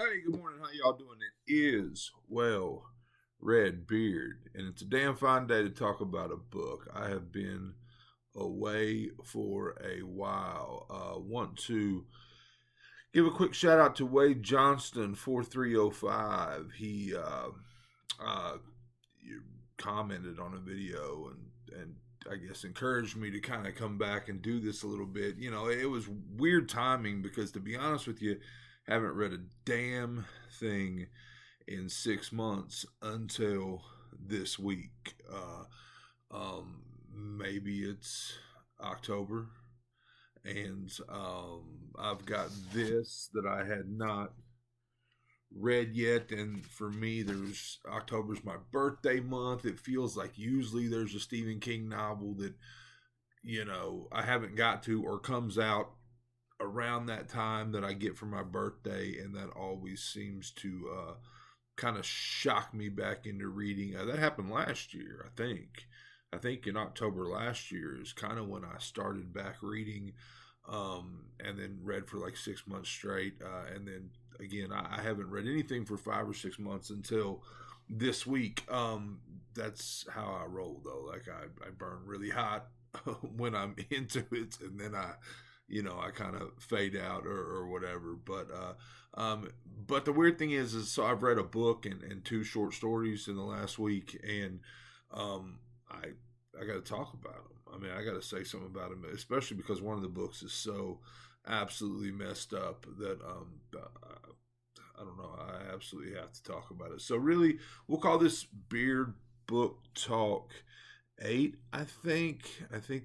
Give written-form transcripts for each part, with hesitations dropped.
Hey, good morning. How y'all doing? It is, well, Red Beard, and it's a damn fine day to talk about a book. I have been away for a while. Want to give a quick shout out to Wade Johnston 4305. He uh, commented on a video and I guess encouraged me to kind of come back and do this a little bit. You know, it was weird timing because to be honest with you, haven't read a damn thing in 6 months until this week. Maybe it's October, and I've got this that I had not read yet. And for me, there's October's my birthday month. It feels like usually there's a Stephen King novel that I haven't got to or comes out around that time that I get for my birthday, and that always seems to kind of shock me back into reading. That happened last year, I think. I think in October last year is kind of when I started back reading, and then read for like 6 months straight, and then again I haven't read anything for 5 or 6 months until this week. That's how I roll though. Like I burn really hot when I'm into it, and then I kind of fade out or whatever. But the weird thing is so I've read a book and two short stories in the last week, and um, I got to talk about them. I mean, I got to say something about them, especially because one of the books is so absolutely messed up that I don't know. I absolutely have to talk about it. So really, we'll call this Beard Book Talk 8. I think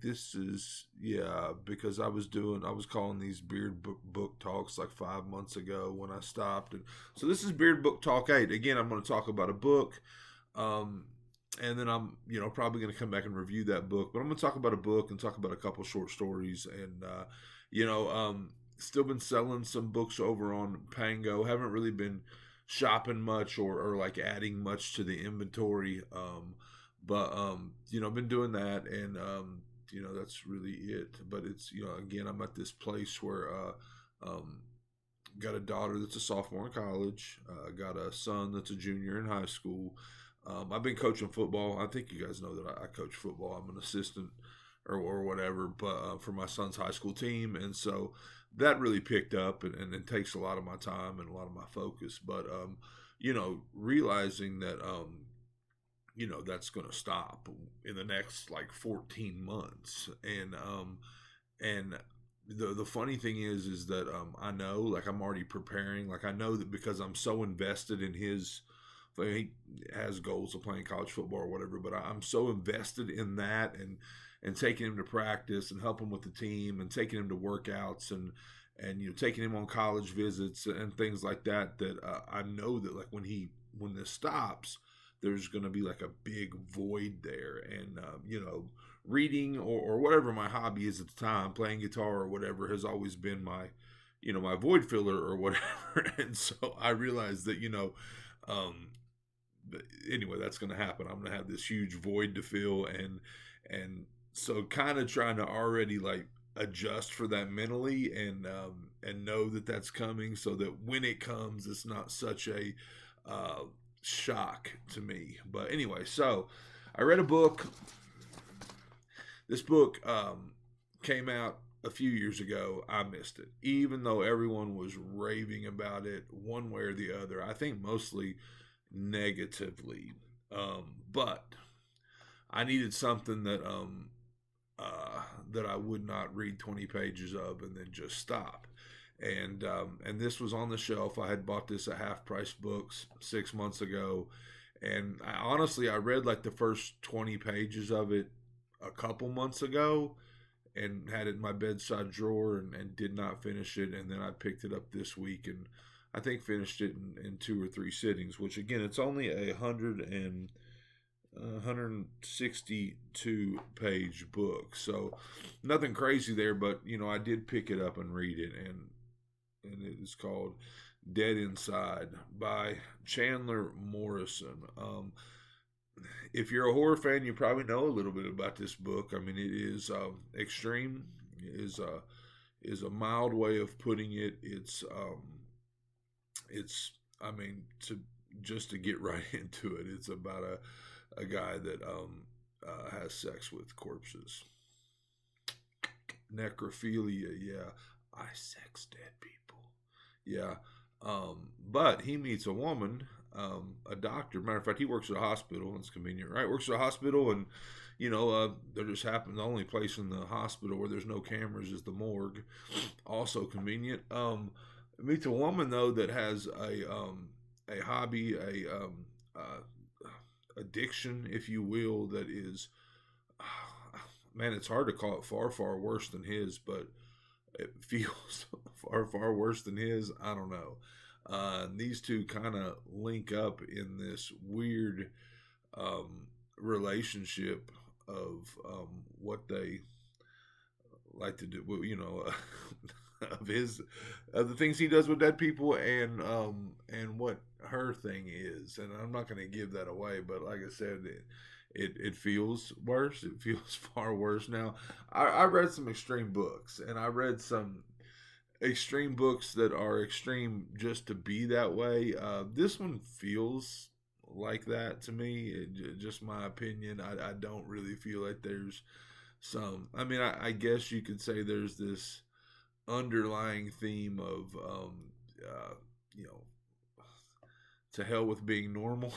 this is, yeah, because I was calling these book talks like 5 months ago when I stopped. And so this is Beard Book Talk 8. Again, I'm going to talk about a book. Um, and then I'm, probably going to come back and review that book. But I'm going to talk about a book and talk about a couple short stories. And, still been selling some books over on Pango. Haven't really been shopping much or like adding much to the inventory. I've been doing that, and that's really it. But it's, again, I'm at this place where um, got a daughter that's a sophomore in college, got a son that's a junior in high school. I've been coaching football. I think you guys know that I coach football. I'm an assistant or whatever, but for my son's high school team, and so that really picked up, and it takes a lot of my time and a lot of my focus. But realizing that that's going to stop in the next like 14 months, and the funny thing is that I know, like, I'm already preparing. Like, I know that because I'm so invested in his, he has goals of playing college football or whatever, but I'm so invested in that, and taking him to practice and helping with the team and taking him to workouts, and taking him on college visits and things like that, that I know that, like, when this stops, there's going to be like a big void there. And reading or whatever my hobby is at the time, playing guitar or whatever, has always been my void filler or whatever. And so I realized that, um, anyway, that's going to happen. I'm going to have this huge void to fill, and so kind of trying to already like adjust for that mentally, and know that that's coming, so that when it comes, it's not such a uh, shock to me. But anyway, so I read a book. This book came out a few years ago. I missed it, even though everyone was raving about it one way or the other. I think mostly negatively, but I needed something that I would not read 20 pages of and then just stop. And this was on the shelf. I had bought this at Half Price Books 6 months ago, and I read like the first 20 pages of it a couple months ago, and had it in my bedside drawer, and did not finish it. And then I picked it up this week, and I think finished it in 2 or 3 sittings. Which, again, it's only a 162 page book, so nothing crazy there. But I did pick it up and read it, and it is called Dead Inside by Chandler Morrison. If you're a horror fan, you probably know a little bit about this book. I mean, it is extreme. Is a mild way of putting it. it's, I mean, to just to get right into it, it's about a guy that has sex with corpses. Necrophilia, yeah. I sex dead people. Yeah. But he meets a woman, a doctor. Matter of fact, he works at a hospital. It's convenient, right? Works at a hospital, and there just happens the only place in the hospital where there's no cameras is the morgue. Also convenient. Meets a woman though that has a hobby, addiction, if you will, that is, man, it's hard to call it far worse than his, but it feels far worse than his. I don't know. These two kind of link up in this weird relationship of what they like to do. Of his of the things he does with dead people, and what her thing is. And I'm not going to give that away, but like I said, it feels worse. It feels far worse. Now, I read some extreme books, and I read some extreme books that are extreme just to be that way. This one feels like that to me. Just my opinion. I don't really feel like there's some. I mean, I guess you could say there's this underlying theme of, you know, to hell with being normal,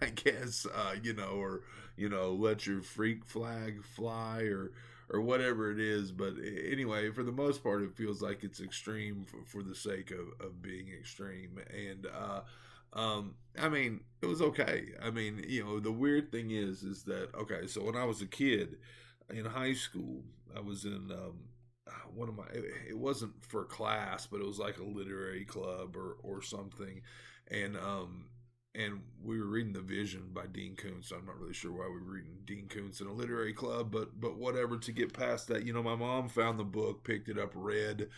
I guess, or let your freak flag fly, or whatever it is. But anyway, for the most part, it feels like it's extreme for the sake of being extreme. And I mean, it was okay. I mean, the weird thing is that, okay, so when I was a kid in high school, I was in one of my, it wasn't for class, but it was like a literary club or something. And we were reading The Vision by Dean Koontz. I'm not really sure why we were reading Dean Koontz in a literary club, but whatever. To get past that, my mom found the book, picked it up, read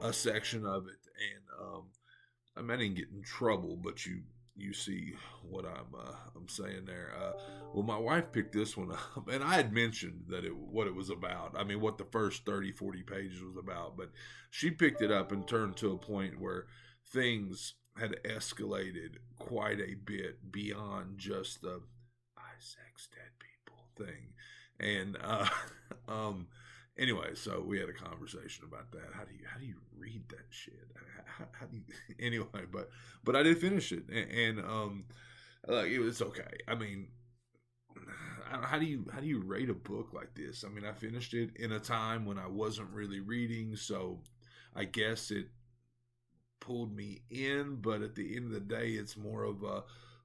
a section of it, and I mean, I didn't get in trouble, but you see what I'm saying there. Well, my wife picked this one up, and I had mentioned that what it was about. I mean, what the first 30-40 pages was about, but she picked it up and turned to a point where things had escalated quite a bit beyond just the I sex dead people thing. And anyway, so we had a conversation about that. How do you read that shit? How do you anyway? But I did finish it, and like, it was okay. I mean, how do you rate a book like this? I mean, I finished it in a time when I wasn't really reading, so I guess it pulled me in. But at the end of the day, it's more of a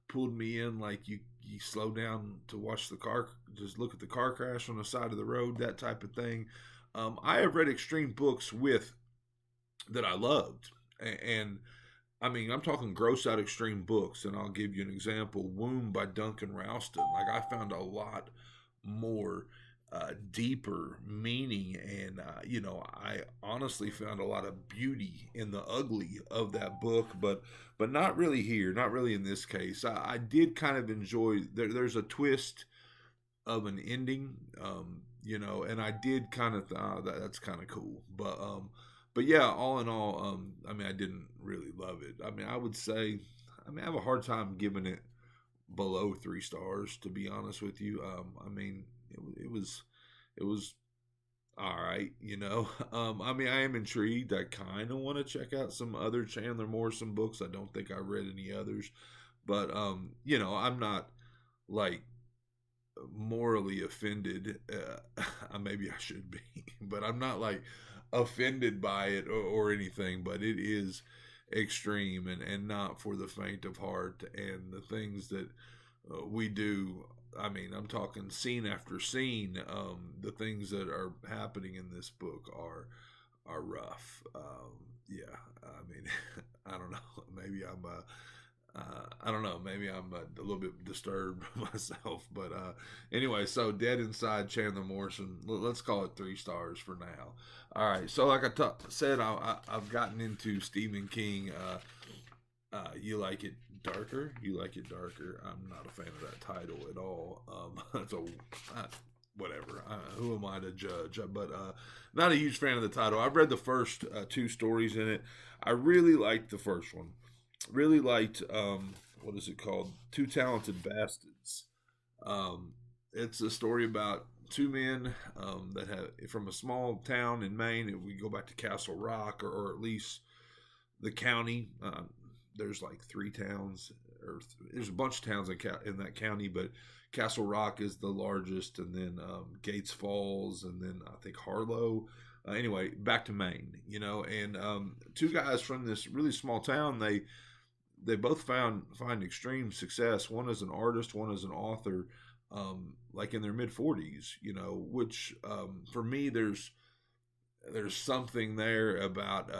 pulled me in, like you slow down to watch the car, just look at the car crash on the side of the road, that type of thing. I have read extreme books with that I loved, and I mean, I'm talking gross out extreme books, and I'll give you an example. Womb by Duncan Ralston. Like, I found a lot more deeper meaning, and I honestly found a lot of beauty in the ugly of that book, but not really here, not really in this case. I did kind of enjoy. There's a twist of an ending, and I did kind of that's kind of cool, but yeah, all in all, I mean, I didn't really love it. I mean, I would say, I mean, I have a hard time giving it below 3 stars, to be honest with you. I mean, it was all right, I mean, I am intrigued. I kind of want to check out some other Chandler Morrison books. I don't think I read any others, but I'm not like morally offended. Maybe I should be, but I'm not like offended by it or anything. But it is extreme, and not for the faint of heart. And the things that we do, I mean, I'm talking scene after scene. The things that are happening in this book are rough. Yeah, I mean, I don't know. Maybe I don't know. Maybe I'm a little bit disturbed myself, but anyway. So, Dead Inside, Chandler Morrison. Let's call it 3 stars for now. All right. So, like I said, I've gotten into Stephen King. You like it darker? You like it darker? I'm not a fan of that title at all. So, whatever. Who am I to judge? But not a huge fan of the title. I've read the first 2 stories in it. I really liked the first one. really liked what is it called? Two Talented Bastards. Um, it's a story about two men that have from a small town in Maine. And we go back to Castle Rock, or at least the county. There's like three towns, or there's a bunch of towns in that county, but Castle Rock is the largest, and then Gates Falls, and then I think Harlow. Anyway, back to Maine, and two guys from this really small town. They both find extreme success. One is an artist, one is an author, like in their mid 40s. Which for me, there's something there about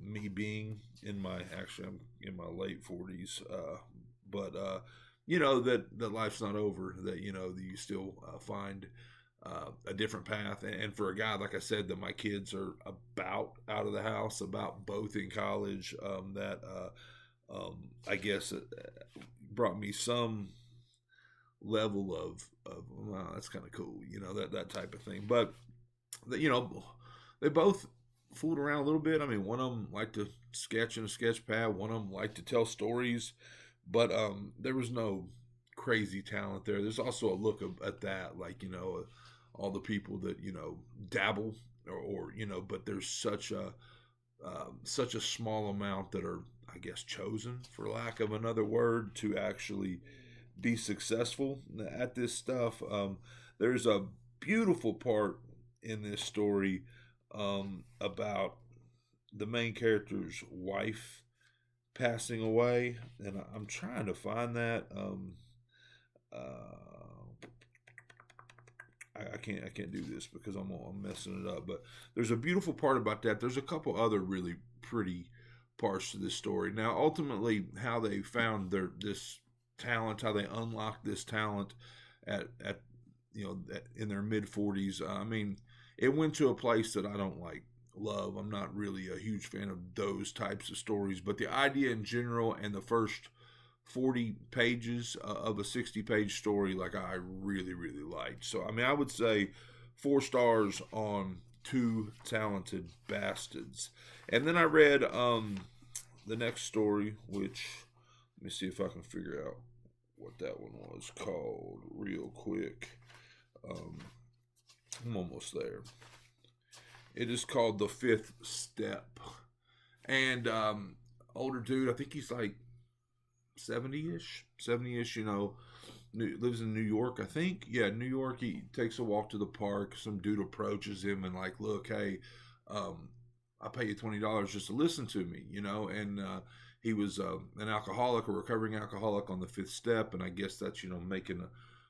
me being I'm in my late 40s, but that life's not over. That that you still find a different path. And for a guy, like I said, that my kids are about out of the house, about both in college, that I guess it brought me some level of wow, that's kind of cool, that type of thing. But you know, they both fooled around a little bit. I mean, one of them liked to sketch in a sketch pad. One of them liked to tell stories, but there was no crazy talent there. There's also a look at that, like all the people that dabble, or but there's such a small amount that are, I guess, chosen, for lack of another word, to actually be successful at this stuff. There's a beautiful part in this story about the main character's wife passing away, and I'm trying to find that. I can't do this because I'm messing it up. But there's a beautiful part about that. There's a couple other really pretty parts to this story. Now, ultimately, how they found this talent, how they unlocked this talent at in their mid 40s. I mean, it went to a place that I don't love. I'm not really a huge fan of those types of stories, but the idea in general and the first 40 pages of a 60-page story, like, I really, really liked. So, I mean, I would say 4 stars on Two Talented Bastards. And then I read the next story, which, let me see if I can figure out what that one was called real quick. I'm almost there. It is called The Fifth Step. And older dude, I think he's like 70-ish, lives in New York, I think. Yeah, New York. He takes a walk to the park. Some dude approaches him and like, look, hey, I'll pay you $20 just to listen to me, and he was an alcoholic, a recovering alcoholic, on the fifth step. And I guess that's,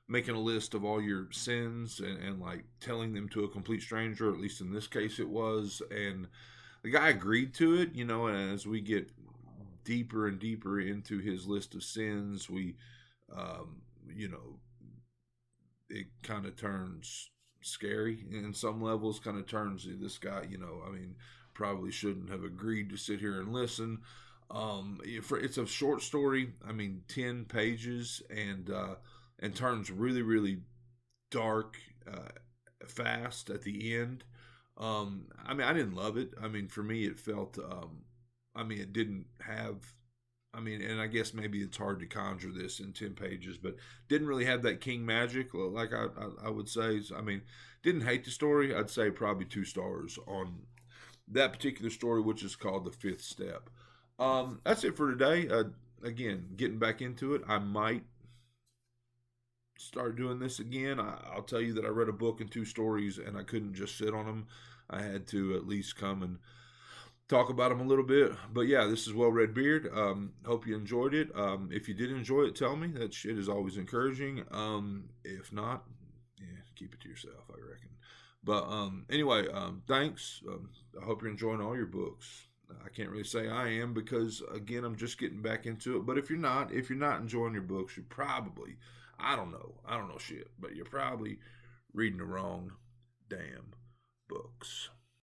making a list of all your sins, and like telling them to a complete stranger, or at least in this case it was. And the guy agreed to it, and as we get deeper and deeper into his list of sins, we, it kind of turns scary in some levels, kind of turns this guy, I mean, probably shouldn't have agreed to sit here and listen. It's a short story, I mean, 10 pages, and turns really, really dark fast at the end. I mean, I didn't love it. I mean, for me, it felt, it didn't have, and I guess maybe it's hard to conjure this in 10 pages, but didn't really have that king magic, like I would say. I mean, didn't hate the story. I'd say probably 2 stars on that particular story, which is called The Fifth Step. That's it for today. Again, getting back into it, I might start doing this again. I'll tell you that I read a book and 2 stories, and I couldn't just sit on them. I had to at least come and talk about them a little bit. But yeah, this is Well Red Beard. Hope you enjoyed it. If you did enjoy it, tell me. That shit is always encouraging. If not, yeah, keep it to yourself, I reckon. But anyway, thanks. I hope you're enjoying all your books. I can't really say I am, because again, I'm just getting back into it. But if you're not enjoying your books, you're probably, I don't know shit, but you're probably reading the wrong damn books.